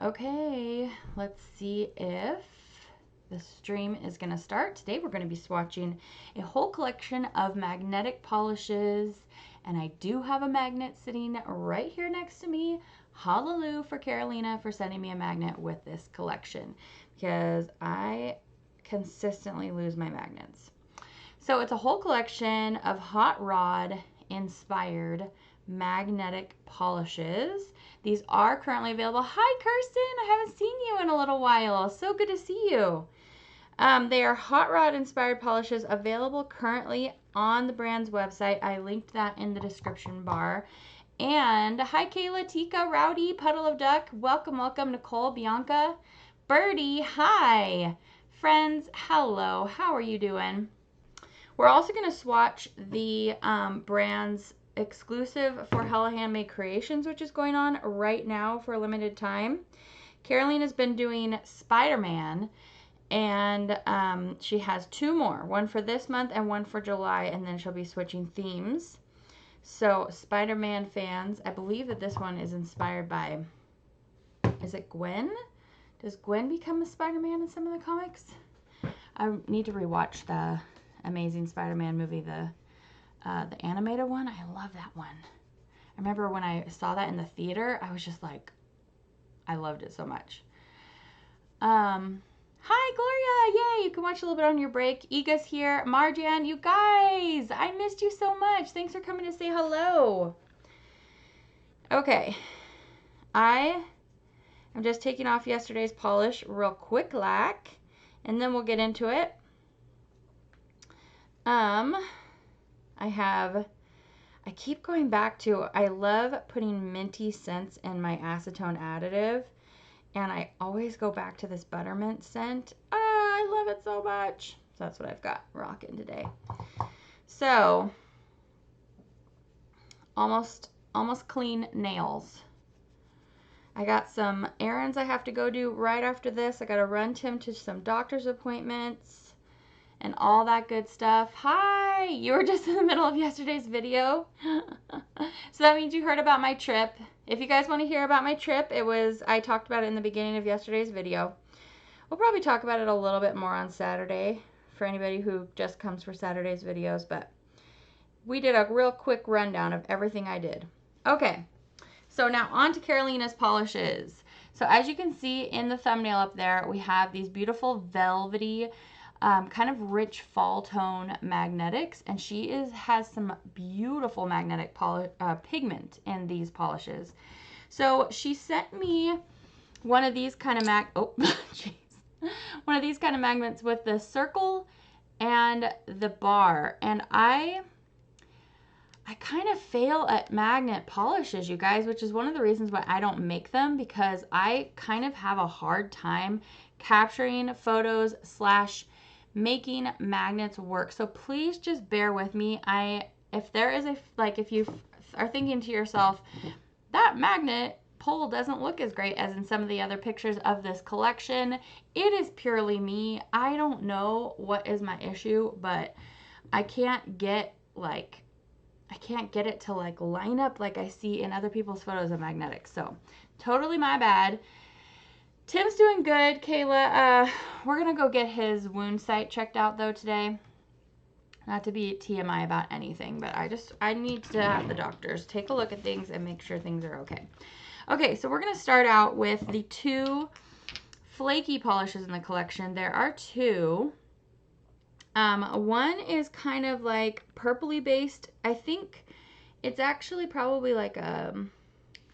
Okay, let's see if the stream is going to start. Today we're going to be swatching a whole collection of magnetic polishes, and I do have a magnet sitting right here next to me. Hallelujah for Carolina for sending me a magnet with this collection, because I consistently lose my magnets. So it's a whole collection of hot rod inspired magnetic polishes. These are currently available. Hi, Kirsten. I haven't seen you in a little while. So good to see you. They are hot rod inspired polishes available currently on the brand's website. I linked that in the description bar. And hi, Kayla, Tika, Rowdy, Puddle of Duck. Welcome, welcome, Nicole, Bianca, Birdie. Hi, friends. Hello. How are you doing? We're also going to swatch the brand's exclusive for Hella Handmade Creations, which is going on right now for a limited time. Caroline has been doing Spider-Man, and she has two more, one for this month and one for July, and then she'll be switching themes. So Spider-Man fans, I believe that this one is inspired by, is it Gwen? Does Gwen become a Spider-Man in some of the comics? I need to rewatch the Amazing Spider-Man movie, the animated one. I love that one. I remember when I saw that in the theater, I was just like, I loved it so much. Hi, Gloria. Yay, you can watch a little bit on your break. Iga's here. Marjan, you guys, I missed you so much. Thanks for coming to say hello. Okay, I am just taking off yesterday's polish real quick, and then we'll get into it. I keep going back to, I love putting minty scents in my acetone additive, and I always go back to this buttermint scent. I love it so much. So that's what I've got rocking today. So, almost clean nails. I got some errands I have to go do right after this. I got to run Tim to some doctor's appointments and all that good stuff. Hi, you were just in the middle of yesterday's video. So that means you heard about my trip. If you guys want to hear about my trip, I talked about it in the beginning of yesterday's video. We'll probably talk about it a little bit more on Saturday for anybody who just comes for Saturday's videos, but we did a real quick rundown of everything I did. Okay, so now on to Carolina's polishes. So as you can see in the thumbnail up there, we have these beautiful velvety, kind of rich fall tone magnetics, and she has some beautiful magnetic pigment in these polishes. So she sent me one of these kind of one of these kind of magnets with the circle and the bar, and I kind of fail at magnet polishes, you guys, which is one of the reasons why I don't make them, because I kind of have a hard time capturing photos / making magnets work. So please just bear with me. If there is if you are thinking to yourself, that magnet pole doesn't look as great as in some of the other pictures of this collection, it is purely me. I don't know what is my issue, but I can't get it to line up like I see in other people's photos of magnetics. So totally my bad. Tim's doing good, Kayla. We're going to go get his wound site checked out, though, today. Not to be TMI about anything, but I need to have the doctors take a look at things and make sure things are okay. Okay, so we're going to start out with the two flaky polishes in the collection. There are two. One is kind of like purpley based. I think it's actually probably like a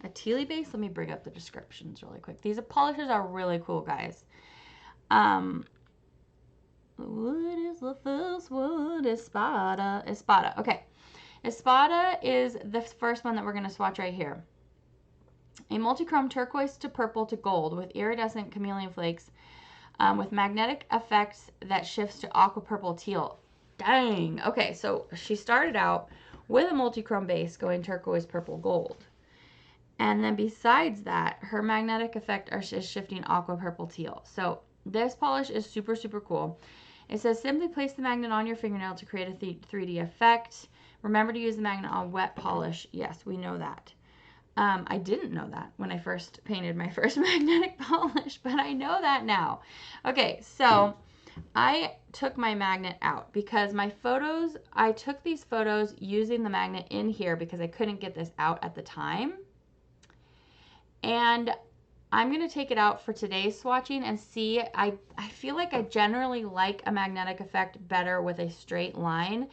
tealy base. Let me bring up the descriptions really quick. These polishes are really cool, guys. What is the first word? Espada. Espada. Okay. Espada is the first one that we're going to swatch right here. A multichrome turquoise to purple to gold with iridescent chameleon flakes with magnetic effects that shifts to aqua purple teal. Dang. Okay, so she started out with a multichrome base going turquoise, purple, gold. And then besides that, her magnetic effect is shifting aqua purple teal. So this polish is super, super cool. It says, simply place the magnet on your fingernail to create a 3D effect. Remember to use the magnet on wet polish. Yes, we know that. I didn't know that when I first painted my first magnetic polish, but I know that now. Okay, so I took my magnet out because my photos, I took these photos using the magnet in here because I couldn't get this out at the time. And I'm going to take it out for today's swatching and see. I feel like I generally like a magnetic effect better with a straight line.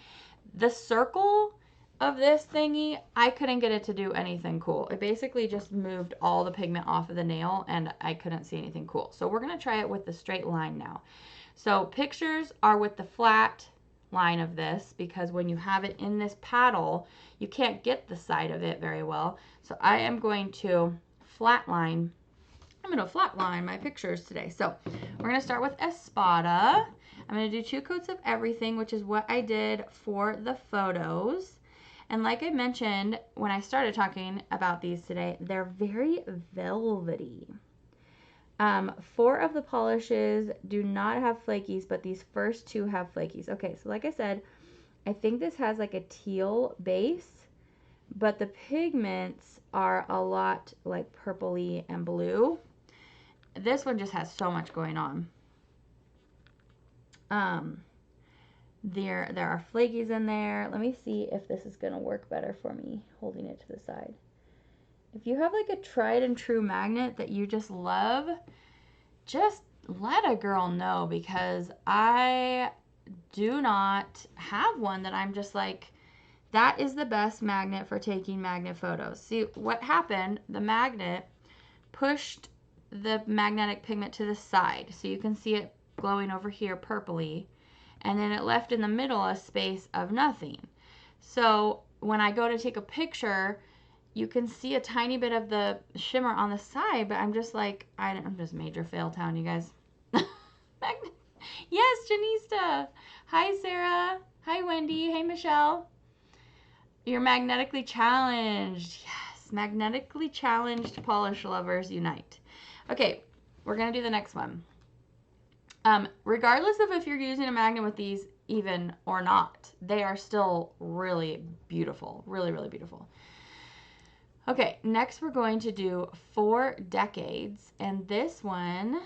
The circle of this thingy, I couldn't get it to do anything cool. It basically just moved all the pigment off of the nail and I couldn't see anything cool. So we're going to try it with the straight line now. So pictures are with the flat line of this because when you have it in this paddle, you can't get the side of it very well. So I am going to flatline. I'm going to flatline my pictures today. So we're going to start with Espada. I'm going to do 2 coats of everything, which is what I did for the photos. And like I mentioned when I started talking about these today, they're very velvety. 4 of the polishes do not have flakies, but these first 2 have flakies. Okay, so like I said, I think this has like a teal base, but the pigments are a lot like purpley and blue. This one just has so much going on. There are flakies in there. Let me see if this is going to work better for me, holding it to the side. If you have like a tried and true magnet that you just love, just let a girl know, because I do not have one that I'm just like, that is the best magnet for taking magnet photos. See what happened, the magnet pushed the magnetic pigment to the side, so you can see it glowing over here purpley, and then it left in the middle a space of nothing. So when I go to take a picture, you can see a tiny bit of the shimmer on the side, but I'm just like, I'm just major fail town, you guys. Yes, Janista. Hi, Sarah. Hi, Wendy. Hey, Michelle. You're magnetically challenged. Yes, magnetically challenged polish lovers unite. Okay, we're going to do the next one. Regardless of if you're using a magnet with these even or not, they are still really beautiful. Really, really beautiful. Okay, next we're going to do 4 Decades, and this one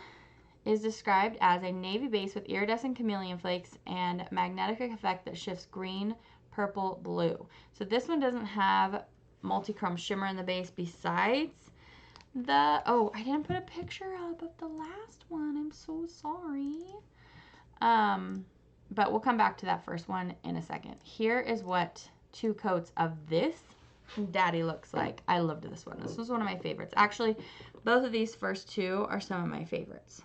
is described as a navy base with iridescent chameleon flakes and magnetic effect that shifts green, purple, blue. So this one doesn't have multi-chrome shimmer in the base besides the, oh, I didn't put a picture up of the last one. I'm so sorry. But we'll come back to that first one in a second. Here is what 2 coats of this daddy looks like. I loved this one. This was one of my favorites. Actually, both of these first 2 are some of my favorites.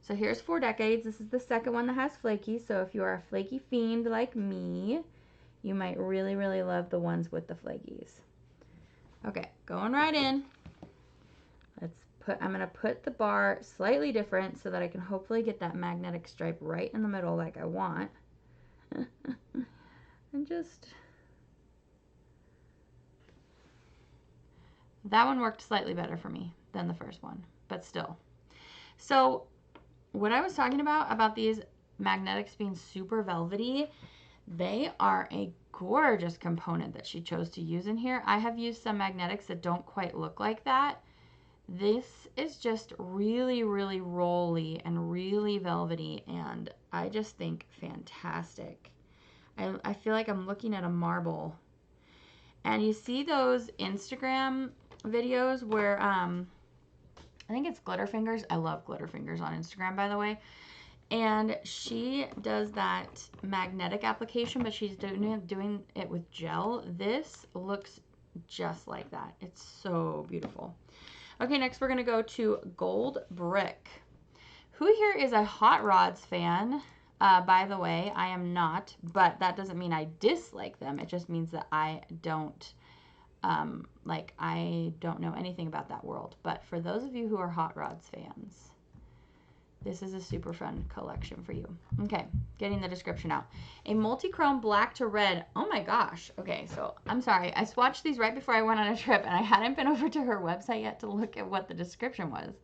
So here's 4 Decades. This is the second one that has flaky. So if you are a flaky fiend like me, you might really, really love the ones with the flakies. Okay, going right in. I'm going to put the bar slightly different so that I can hopefully get that magnetic stripe right in the middle like I want. And just, that one worked slightly better for me than the first one, but still. So what I was talking about these magnetics being super velvety, they are a gorgeous component that she chose to use in here. I have used some magnetics that don't quite look like that. This is just really, really rolly and really velvety, and I just think fantastic. I feel like I'm looking at a marble. And you see those Instagram videos where, I think it's Glitterfingers. I love Glitterfingers on Instagram, by the way. And she does that magnetic application, but she's doing it with gel. This looks just like that. It's so beautiful. Okay, next we're going to go to Gold Brick. Who here is a Hot Rods fan? By the way, I am not, but that doesn't mean I dislike them. It just means that I don't, I don't know anything about that world. But for those of you who are Hot Rods fans, this is a super fun collection for you. Okay, getting the description out. A multi-chrome black to red. Oh my gosh. Okay, so I'm sorry. I swatched these right before I went on a trip, and I hadn't been over to her website yet to look at what the description was.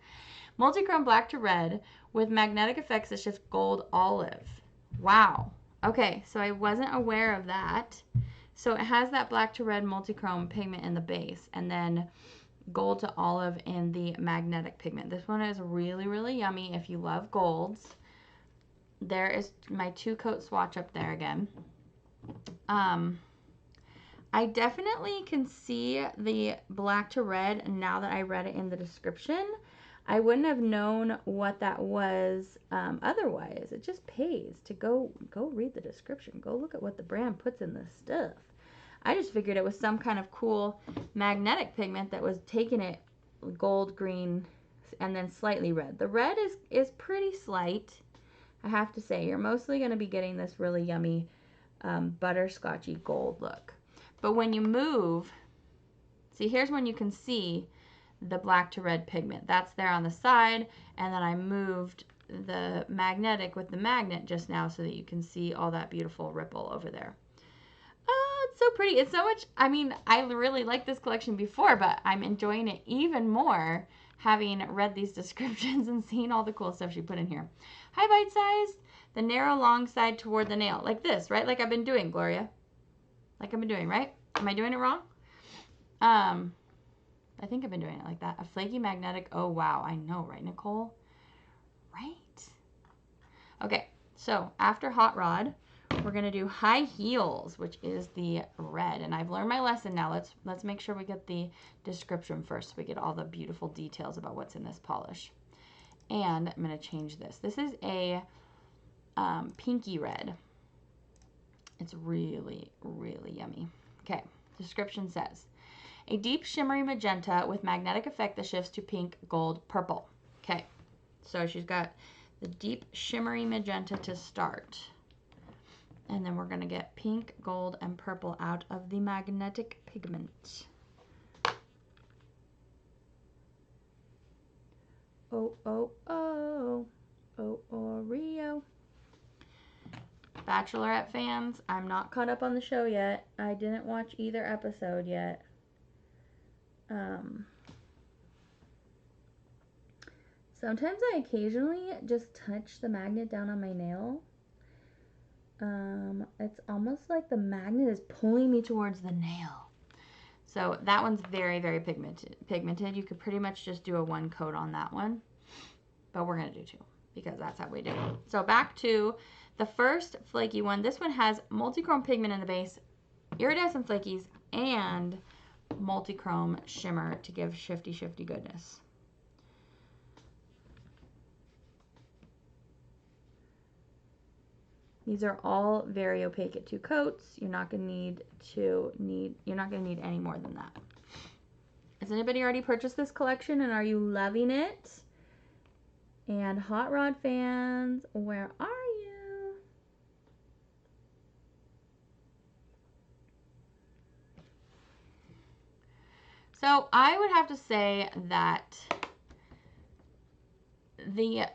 Multi-chrome black to red with magnetic effects that shift gold olive. Wow. Okay, so I wasn't aware of that. So it has that black to red multichrome pigment in the base, and then gold to olive in the magnetic pigment. This one is really, really yummy if you love golds. There is my 2-coat swatch up there again. I definitely can see the black to red now that I read it in the description. I wouldn't have known what that was otherwise. It just pays to go read the description. Go look at what the brand puts in this stuff. I just figured it was some kind of cool magnetic pigment that was taking it gold, green, and then slightly red. The red is pretty slight, I have to say. You're mostly going to be getting this really yummy butterscotchy gold look. But when you move, see, here's when you can see the black to red pigment. That's there on the side, and then I moved the magnetic with the magnet just now so that you can see all that beautiful ripple over there. Oh, it's so pretty. It's so much, I mean, I really liked this collection before, but I'm enjoying it even more having read these descriptions and seen all the cool stuff she put in here. Hi, bite sized. The narrow long side toward the nail. Like this, right? Like I've been doing, Gloria. Like I've been doing, right? Am I doing it wrong? I think I've been doing it like that. A flaky magnetic. Oh, wow. I know, right, Nicole? Right? Okay, so after hot rod, we're going to do high heels, which is the red. And I've learned my lesson now. Let's make sure we get the description first so we get all the beautiful details about what's in this polish. And I'm going to change this. This is a pinky red. It's really, really yummy. Okay, description says, a deep shimmery magenta with magnetic effect that shifts to pink, gold, purple. Okay, so she's got the deep shimmery magenta to start. And then we're going to get pink, gold, and purple out of the magnetic pigment. Oh, oh, oh. Oh, Oreo. Bachelorette fans, I'm not caught up on the show yet. I didn't watch either episode yet. Sometimes I occasionally just touch the magnet down on my nail. It's almost like the magnet is pulling me towards the nail. So that one's very, very pigmented. You could pretty much just do a 1 coat on that one. But we're going to do 2 because that's how we do it. So back to the first flaky one. This one has multichrome pigment in the base, iridescent flakies, and multichrome shimmer to give shifty, shifty goodness. These are all very opaque at 2 coats. You're not going to need any more than that. Has anybody already purchased this collection and are you loving it? And hot rod fans, where are you? So I would have to say that the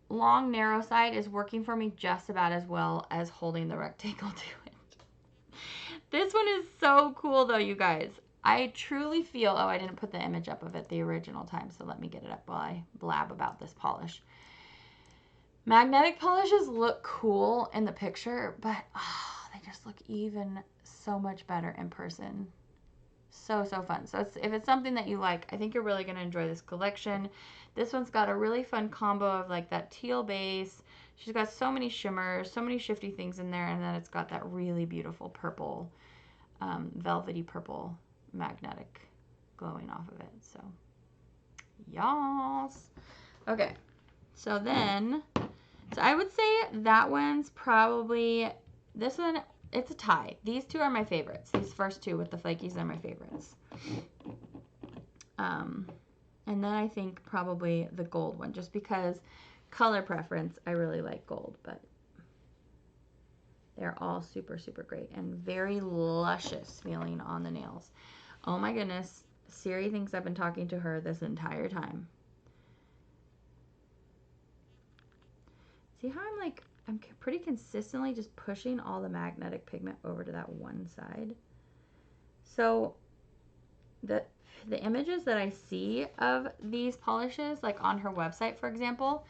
long narrow side is working for me just about as well as holding the rectangle to it. This one is so cool though, you guys. I truly feel, oh, I didn't put the image up of it the original time, so let me get it up while I blab about this polish. Magnetic polishes look cool in the picture, but they just look even so much better in person. So fun. So if it's something that you like, I think you're really going to enjoy this collection. This one's got a really fun combo of like that teal base. She's got so many shimmers, so many shifty things in there, and then it's got that really beautiful purple, velvety purple magnetic glowing off of it. So, yas. Okay, so then, so I would say that one's probably, this one, it's a tie. These 2 are my favorites. These first 2 with the flakies are my favorites. And then I think probably the gold one, just because color preference, I really like gold, but they're all super, super great and very luscious feeling on the nails. Oh my goodness, Siri thinks I've been talking to her this entire time. See how I'm pretty consistently just pushing all the magnetic pigment over to that one side. So the images that I see of these polishes, like on her website, for example,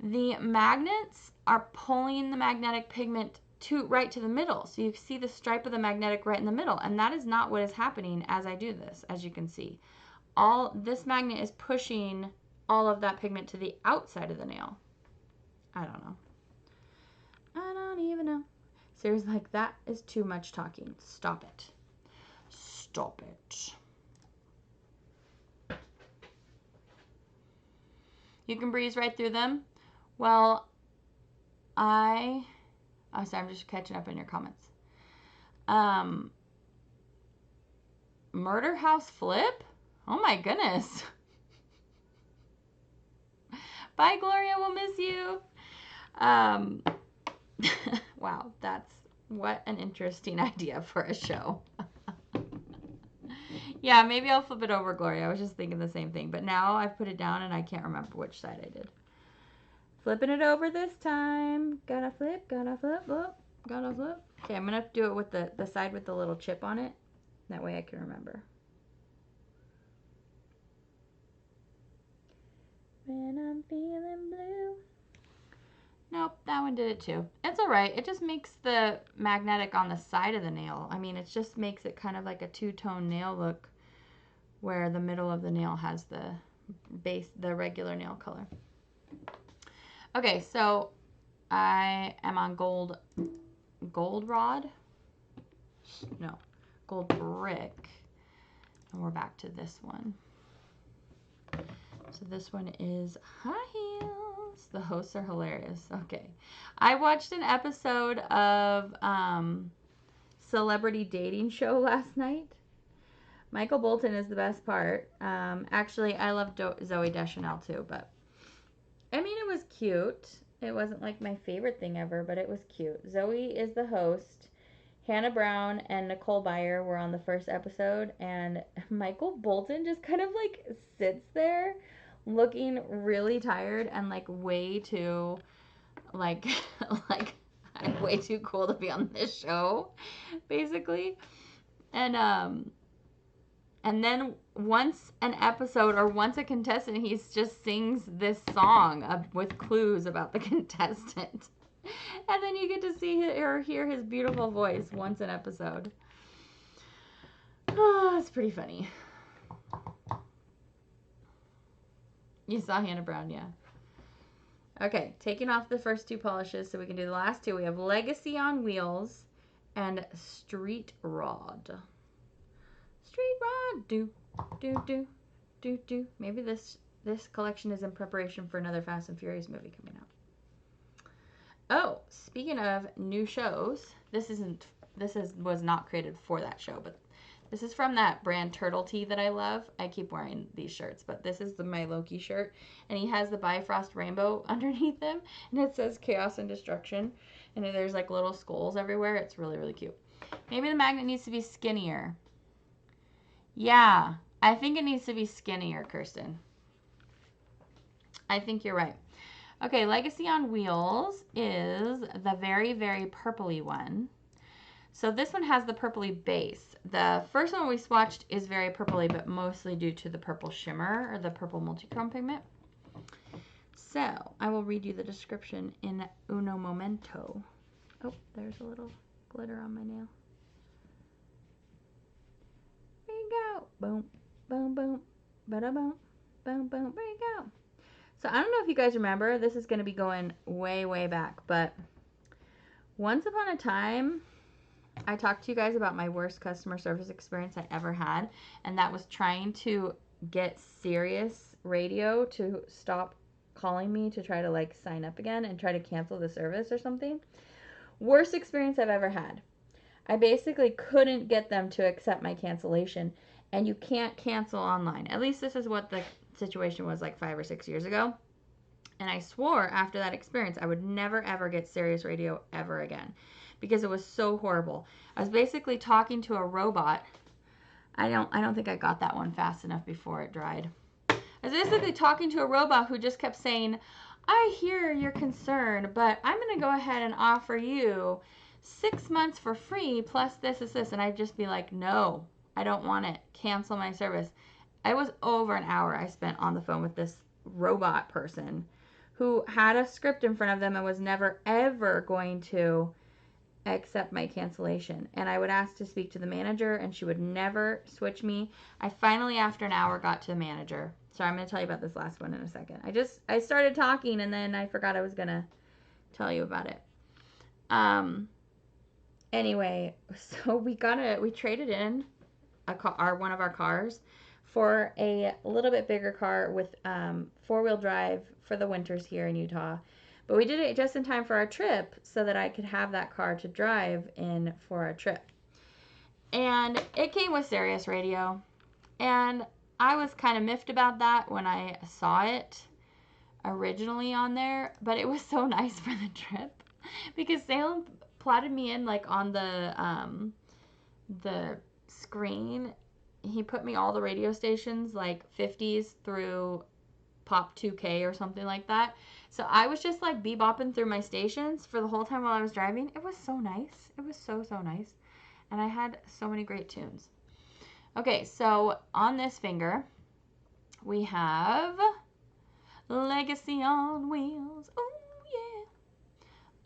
the magnets are pulling the magnetic pigment right to the middle. So you see the stripe of the magnetic right in the middle. And that is not what is happening as I do this, as you can see. This magnet is pushing all of that pigment to the outside of the nail. I don't know. I don't even know. Seriously, like, that is too much talking. Stop it. Stop it. You can breeze right through them. Well, oh, sorry, I'm just catching up in your comments. Murder House Flip? Oh my goodness. Bye, Gloria. We'll miss you. Wow, what an interesting idea for a show. Yeah, maybe I'll flip it over, Gloria. I was just thinking the same thing, but now I've put it down and I can't remember which side I did. Flipping it over this time. Gotta flip, gotta flip, whoop, gotta flip. Okay, I'm gonna do it with the side with the little chip on it. That way I can remember. When I'm feeling blue. Nope, that one did it too. It's alright. It just makes the magnetic on the side of the nail. I mean, it just makes it kind of like a two-tone nail look where the middle of the nail has the regular nail color. Okay, so I am on gold rod. No, gold brick. And we're back to this one. So this one is high heels. The hosts are hilarious. Okay. I watched an episode of Celebrity Dating Show last night. Michael Bolton is the best part. Actually, I love Zooey Deschanel too, but I mean, it was cute. It wasn't like my favorite thing ever, but it was cute. Zoe is the host. Hannah Brown and Nicole Byer were on the first episode, and Michael Bolton just kind of like sits there looking really tired and like way too like I'm way too cool to be on this show, basically. And then once an episode or once a contestant, he just sings this song with clues about the contestant. And then you get to see or hear his beautiful voice once an episode. Oh, it's pretty funny. You saw Hannah Brown, yeah. Okay, taking off the first two polishes so we can do the last two. We have Legacy on Wheels and Street Rod. Street Rod, do, do, do, do, do. Maybe this collection is in preparation for another Fast and Furious movie coming out. Oh, speaking of new shows, this was not created for that show, but this is from that brand Turtle Tea that I love. I keep wearing these shirts, but this is my Loki shirt, and he has the Bifrost rainbow underneath him, and it says Chaos and Destruction, and there's like little skulls everywhere. It's really, really cute. Maybe the magnet needs to be skinnier. Yeah, I think it needs to be skinnier, Kirsten. I think you're right. Okay, Legacy on Wheels is the very, very purpley one. So this one has the purpley base. The first one we swatched is very purpley, but mostly due to the purple shimmer or the purple multichrome pigment. So I will read you the description in uno momento. Oh, there's a little glitter on my nail. There you go. Boom, boom, boom, ba-da-boom, boom, boom. There you go. So I don't know if you guys remember, this is going to be going way, way back, but once upon a time, I talked to you guys about my worst customer service experience I ever had, and that was trying to get Sirius Radio to stop calling me to try to like sign up again and try to cancel the service or something. Worst experience I've ever had. I basically couldn't get them to accept my cancellation, and you can't cancel online. At least this is what the situation was like 5 or 6 years ago. And I swore after that experience I would never ever get Sirius Radio ever again because it was so horrible. I was basically talking to a robot. I don't think I got that one fast enough before it dried. I was basically talking to a robot who just kept saying, I hear your concern, but I'm going to go ahead and offer you 6 months for free plus this. And I'd just be like, no, I don't want it. Cancel my service. It was over an hour I spent on the phone with this robot person who had a script in front of them and was never ever going to accept my cancellation. And I would ask to speak to the manager, and she would never switch me. I finally, after an hour, got to the manager. Sorry, I'm going to tell you about this last one in a second. I started talking, and then I forgot I was going to tell you about it. Anyway, so we traded in one of our cars for a little bit bigger car with 4-wheel drive for the winters here in Utah. But we did it just in time for our trip so that I could have that car to drive in for our trip. And it came with Sirius radio. And I was kind of miffed about that when I saw it originally on there. But it was so nice for the trip because Salem plotted me in like on the screen. He put me all the radio stations like 50s through Pop 2K or something like that. So I was just like bebopping through my stations for the whole time while I was driving. It was so nice. It was so nice. And I had so many great tunes. Okay, so on this finger, we have Legacy on Wheels. Oh,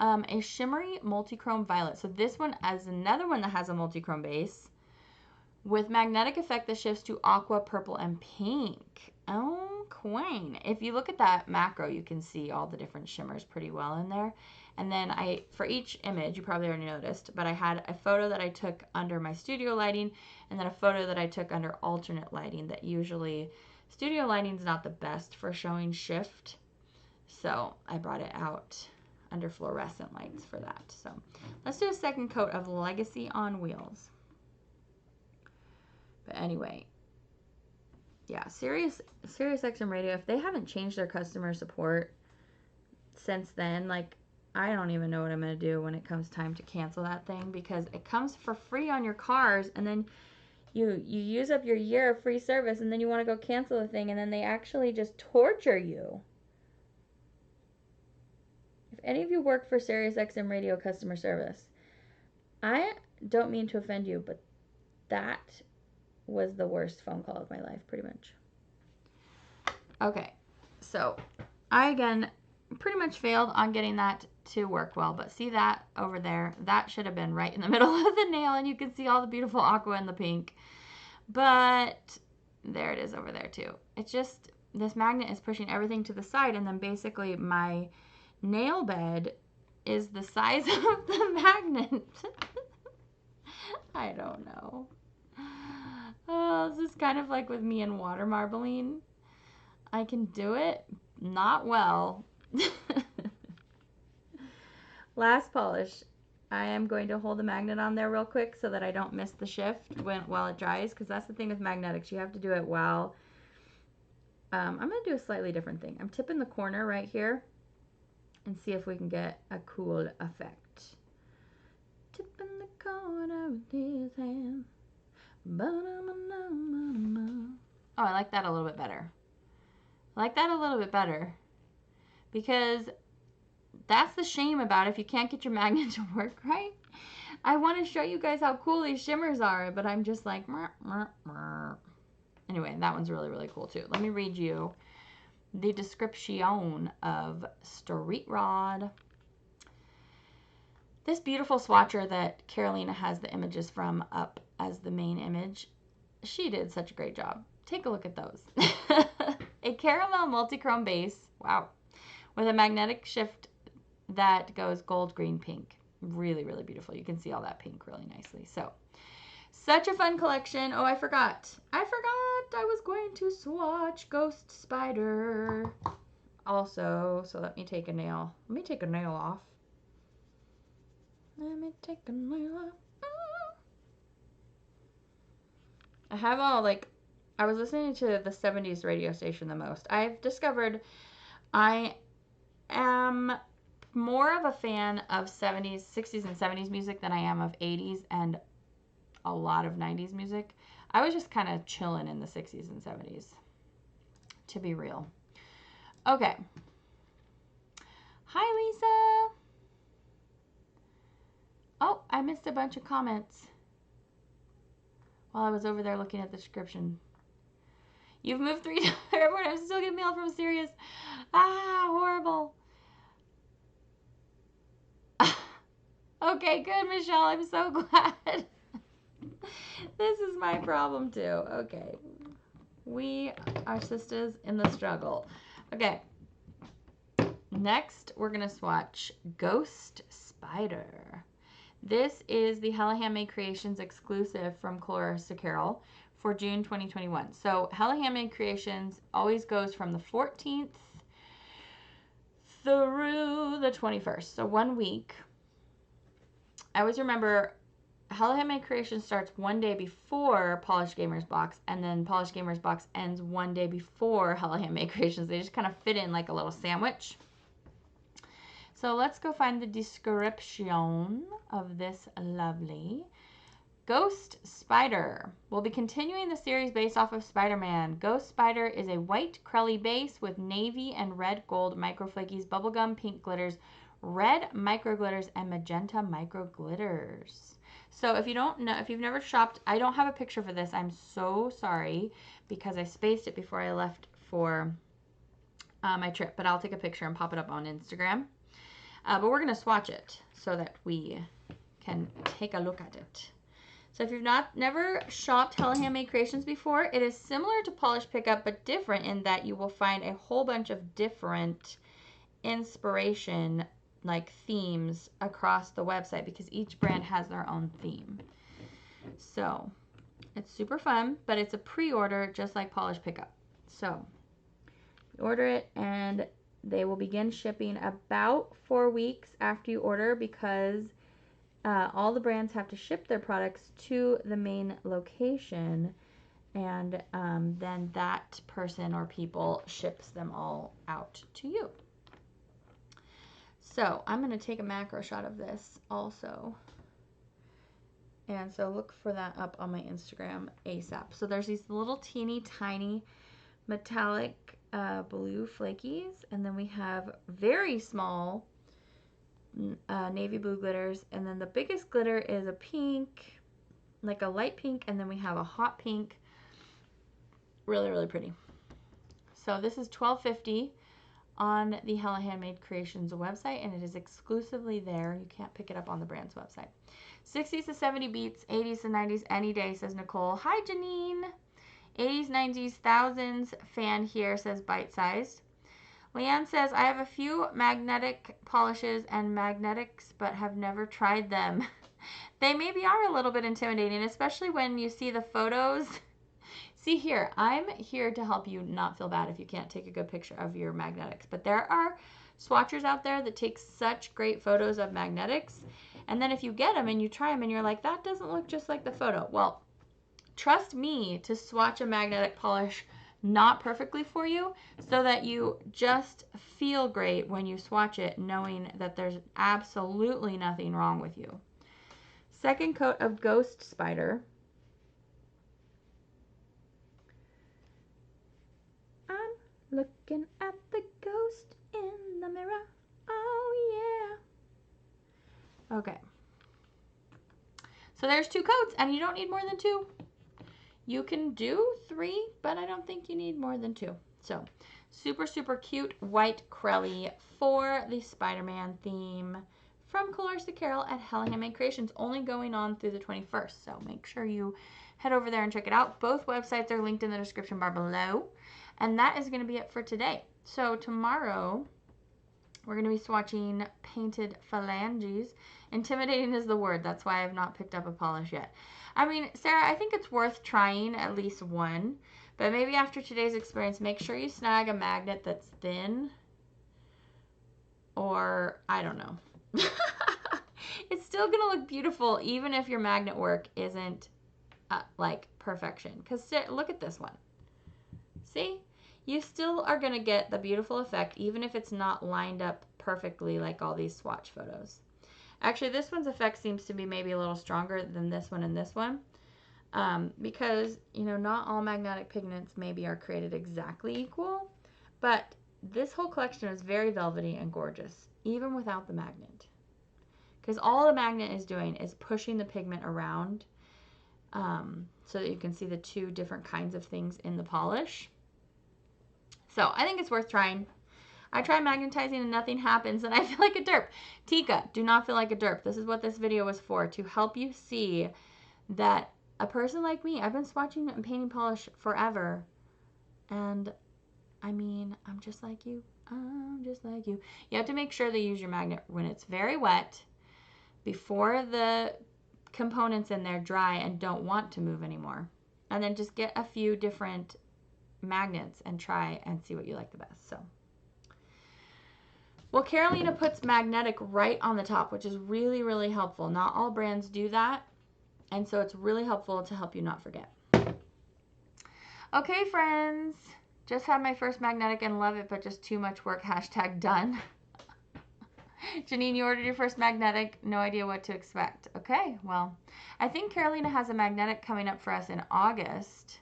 yeah. A shimmery multichrome violet. So this one is another one that has a multichrome base with magnetic effect that shifts to aqua, purple, and pink. Oh, quaint. If you look at that macro, you can see all the different shimmers pretty well in there. And then for each image, you probably already noticed, but I had a photo that I took under my studio lighting and then a photo that I took under alternate lighting that usually studio lighting is not the best for showing shift. So I brought it out under fluorescent lights for that. So let's do a second coat of Legacy on Wheels. But anyway, yeah, Sirius XM Radio, if they haven't changed their customer support since then, like, I don't even know what I'm going to do when it comes time to cancel that thing, because it comes for free on your cars, and then you use up your year of free service, and then you want to go cancel the thing, and then they actually just torture you. If any of you work for Sirius XM Radio customer service, I don't mean to offend you, but that was the worst phone call of my life, pretty much. Okay, so I again pretty much failed on getting that to work well, but see that over there? That should have been right in the middle of the nail, and you can see all the beautiful aqua and the pink. But there it is over there too. It's just, this magnet is pushing everything to the side, and then basically my nail bed is the size of the magnet. I don't know. Oh, this is kind of like with me and water marbling. I can do it, not well. Last polish. I am going to hold the magnet on there real quick so that I don't miss the shift while it dries, because that's the thing with magnetics. You have to do it while... I'm going to do a slightly different thing. I'm tipping the corner right here and see if we can get a cool effect. Tipping the corner with his hand. Oh, I like that a little bit better. I like that a little bit better, because that's the shame about it if you can't get your magnet to work right. I want to show you guys how cool these shimmers are, but I'm just like, meh, meh, meh. Anyway, that one's really, really cool too. Let me read you the description of Street Rod. This beautiful swatcher that Carolina has the images from up as the main image, she did such a great job. Take a look at those. A caramel multichrome base, wow, with a magnetic shift that goes gold, green, pink. Really, really beautiful. You can see all that pink really nicely. So, such a fun collection. Oh, I forgot. I was going to swatch Ghost Spider also. So let me take a nail. Let me take a nail off. Let me take a nail off. I have all, like, I was listening to the 70s radio station the most. I've discovered I am more of a fan of 70s, 60s, and 70s music than I am of 80s and a lot of 90s music. I was just kind of chilling in the 60s and 70s, to be real. Okay. Hi, Lisa. Oh, I missed a bunch of comments while I was over there looking at the description. You've moved 3 times. I'm still getting mail from Sirius. Ah, horrible. Okay, good, Michelle. I'm so glad. This is my problem too. Okay. We are sisters in the struggle. Okay. Next, we're going to swatch Ghost Spider. This is the Hella Handmade Creations exclusive from Clarissa Carroll for June 2021. So Hella Handmade Creations always goes from the 14th through the 21st. So 1 week. I always remember Hella Handmade Creations starts 1 day before Polished Gamers Box, and then Polished Gamers Box ends 1 day before Hella Handmade Creations. They just kind of fit in like a little sandwich. So let's go find the description of this lovely Ghost Spider. We'll be continuing the series based off of Spider-Man. Ghost Spider is a white crelly base with navy and red gold micro flakies, bubblegum pink glitters, red micro glitters, and magenta micro glitters. So if you don't know, if you've never shopped, I don't have a picture for this. I'm so sorry because I spaced it before I left for my trip, but I'll take a picture and pop it up on Instagram. But we're going to swatch it so that we can take a look at it. So if you've never shopped Hella Handmade Creations before, it is similar to Polish Pickup, but different in that you will find a whole bunch of different inspiration, like themes across the website because each brand has their own theme. So it's super fun, but it's a pre-order just like Polish Pickup. So you order it and they will begin shipping about 4 weeks after you order because all the brands have to ship their products to the main location, and then that person or people ships them all out to you. So I'm going to take a macro shot of this also. And so look for that up on my Instagram ASAP. So there's these little teeny tiny metallic blue flakies, and then we have very small navy blue glitters, and then the biggest glitter is a pink, like a light pink, and then we have a hot pink. Really, really pretty. So this is $12.50 on the Hella Handmade Creations website, and it is exclusively there. You can't pick it up on the brand's website. 60s to 70 beats, 80s to 90s any day, says Nicole. Hi, Janine. 80s, 90s, thousands fan here, says Bite Sized. Leanne says, I have a few magnetic polishes and magnetics, but have never tried them. They maybe are a little bit intimidating, especially when you see the photos. See here, I'm here to help you not feel bad if you can't take a good picture of your magnetics. But there are swatchers out there that take such great photos of magnetics. And then if you get them and you try them and you're like, that doesn't look just like the photo. Well, trust me to swatch a magnetic polish not perfectly for you so that you just feel great when you swatch it knowing that there's absolutely nothing wrong with you. Second coat of Ghost Spider. I'm looking at the ghost in the mirror. Oh yeah. Okay. So there's 2 coats and you don't need more than 2. You can do 3, but I don't think you need more than 2. So, super, super cute white crelly for the Spider-Man theme from Clarissa Carroll at Hella Handmade Creations, only going on through the 21st. So, make sure you head over there and check it out. Both websites are linked in the description bar below. And that is going to be it for today. So, tomorrow, we're going to be swatching Painted Phalanges. Intimidating is the word. That's why I've not picked up a polish yet. I mean, Sarah, I think it's worth trying at least one. But maybe after today's experience, make sure you snag a magnet that's thin. Or, I don't know. It's still going to look beautiful even if your magnet work isn't like perfection. Because look at this one. See? You still are going to get the beautiful effect even if it's not lined up perfectly like all these swatch photos. Actually, this one's effect seems to be maybe a little stronger than this one and this one. Because, you know, not all magnetic pigments maybe are created exactly equal. But this whole collection is very velvety and gorgeous, even without the magnet. Because all the magnet is doing is pushing the pigment around so that you can see the 2 different kinds of things in the polish. So I think it's worth trying. I try magnetizing and nothing happens and I feel like a derp. Tika, do not feel like a derp. This is what this video was for, to help you see that a person like me, I've been swatching and painting polish forever. And I mean, I'm just like you. I'm just like you. You have to make sure that you use your magnet when it's very wet, before the components in there dry and don't want to move anymore. And then just get a few different magnets and try and see what you like the best. So, well, Carolina puts magnetic right on the top, which is really, really helpful. Not all brands do that. And so it's really helpful to help you not forget. Okay, friends. Just had my first magnetic and love it, but just too much work. Hashtag done. Janine, you ordered your first magnetic. No idea what to expect. Okay, well, I think Carolina has a magnetic coming up for us in August.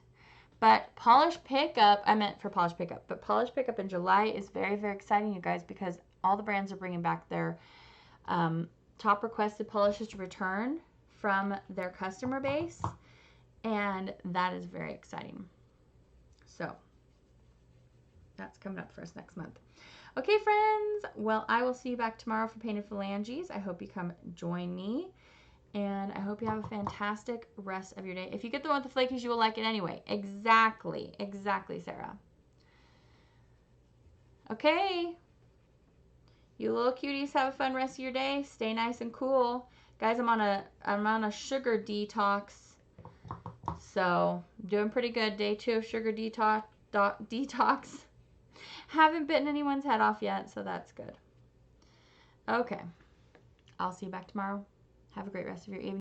But polish pickup, I meant for polish pickup, but polish pickup in July is very, very exciting, you guys, because all the brands are bringing back their top requested polishes to return from their customer base, and that is very exciting. So that's coming up for us next month. Okay, friends, well, I will see you back tomorrow for Painted Phalanges. I hope you come join me. And I hope you have a fantastic rest of your day. If you get the one with the flakies, you will like it anyway. Exactly. Exactly, Sarah. Okay. You little cuties, have a fun rest of your day. Stay nice and cool. Guys, I'm on a sugar detox. So, doing pretty good. Day 2 of sugar detox. Haven't bitten anyone's head off yet, so that's good. Okay. I'll see you back tomorrow. Have a great rest of your evening.